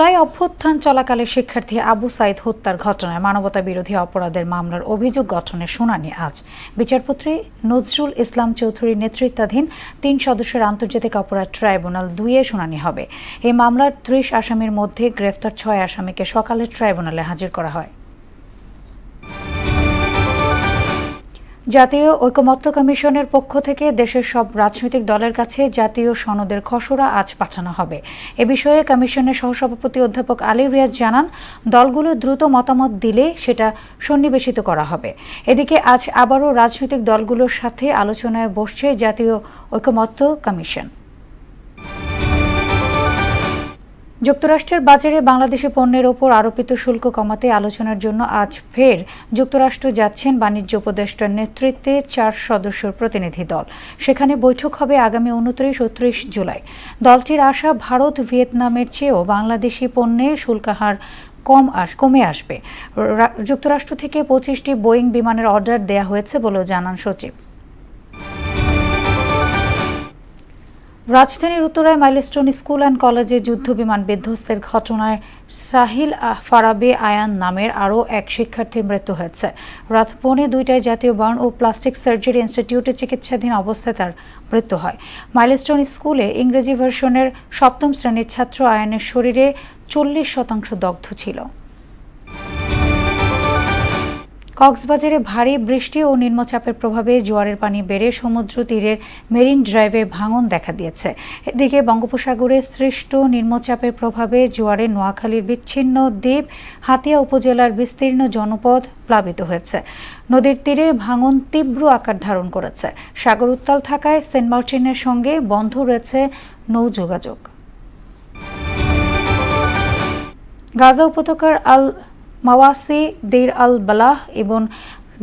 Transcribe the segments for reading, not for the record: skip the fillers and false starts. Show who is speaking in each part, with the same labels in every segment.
Speaker 1: জুলাই অভ্যুত্থান চলাকালে শিক্ষার্থী আবু সাইদ হত্যার ঘটনায় মানবতা বিরোধী অপরাধের মামলার অভিযোগ গঠনের শুনানি আজ। বিচারপতি নজরুল ইসলাম চৌধুরীর নেতৃত্বাধীন 3 সদস্যের আন্তর্জাতিক অপরাধ ট্রাইব্যুনাল 2-এ শুনানি হবে। এই মামলার 30 আসামির মধ্যে গ্রেফতার 6 আসামিকে সকালে ট্রাইব্যুনালে হাজির করা হয়। জাতীয় ঐকমত্য কমিশনের পক্ষ থেকে দেশের সব রাজনৈতিক দলের কাছে জাতীয় সনদের খসড়া আজ পাঠানো হবে। এ বিষয়ে কমিশনের সহসভাপতি অধ্যাপক আলী রিয়াজ জানান, দলগুলো দ্রুত মতামত দিলে সেটা সন্নিবেশিত করা হবে। এদিকে আজ আবারও রাজনৈতিক দলগুলোর সাথে আলোচনায় বসছে জাতীয় ঐকমত্য কমিশন। যুক্তরাষ্ট্রের বাজারে বাংলাদেশি পণ্যের ওপর আরোপিত শুল্ক কমাতে আলোচনার জন্য আজ ফের যুক্তরাষ্ট্র যাচ্ছেন বাণিজ্য উপদেষ্টার নেতৃত্বে 4 সদস্যের প্রতিনিধি দল। সেখানে বৈঠক হবে আগামী 29-30 জুলাই। দলটির আশা, ভারত ভিয়েতনামের চেয়েও বাংলাদেশি পণ্যে শুল্কহার কমে আসবে। যুক্তরাষ্ট্র থেকে 25টি বোয়িং বিমানের অর্ডার দেয়া হয়েছে বলেও জানান সচিব। রাজধানীর উত্তরায় মাইলস্টোন স্কুল অ্যান্ড কলেজে যুদ্ধবিমান বিধ্বস্তের ঘটনায় সাহিল ফারাবি আয়ান নামের আরও এক শিক্ষার্থীর মৃত্যু হয়েছে। রাত 1:45টায় জাতীয় বার্ন ও প্লাস্টিক সার্জারি ইনস্টিটিউটে চিকিৎসাধীন অবস্থায় তার মৃত্যু হয়। মাইলস্টোন স্কুলে ইংরেজি ভার্সনের 7ম শ্রেণীর ছাত্র আয়ানের শরীরে 40% দগ্ধ ছিল। কক্সবাজারে ভারী বৃষ্টি ও নিম্নচাপের প্রভাবে জোয়ারের পানি বেড়ে সমুদ্র তীরের মেরিন ড্রাইভে ভাঙন দেখা দিয়েছে। এদিকে বঙ্গোপসাগরে সৃষ্ট নিম্নচাপের প্রভাবে জোয়ারে নোয়াখালীর বিচ্ছিন্ন দ্বীপ হাতিয়া উপজেলার বিস্তীর্ণ জনপদ প্লাবিত হয়েছে। নদীর তীরে ভাঙন তীব্র আকার ধারণ করেছে। সাগর উত্তাল থাকায় সেন্ট মার্টিনের সঙ্গে বন্ধ রয়েছে নৌ যোগাযোগ। গাজা উপত্যকার আল মাওয়াসি, দেইর আল বালাহ এবং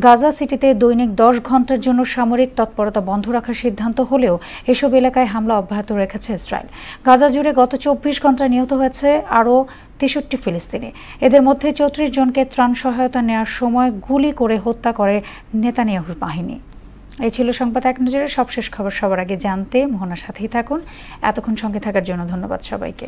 Speaker 1: গাজা সিটিতে দৈনিক 10 ঘন্টার জন্য সামরিক তৎপরতা বন্ধ রাখার সিদ্ধান্ত হলেও এসব এলাকায় হামলা অব্যাহত রেখেছে ইসরায়েল। গাজা জুড়ে গত 24 ঘন্টায় নিহত হয়েছে আরও 63 ফিলিস্তিনি। এদের মধ্যে 34 জনকে ত্রাণ সহায়তা নেওয়ার সময় গুলি করে হত্যা করে নেতানিয়াহুর বাহিনী। এই ছিল সংবাদ এক নজরে। সবশেষ খবর সবার আগে জানতে মোহনার সাথেই থাকুন। এতক্ষণ সঙ্গে থাকার জন্য ধন্যবাদ সবাইকে।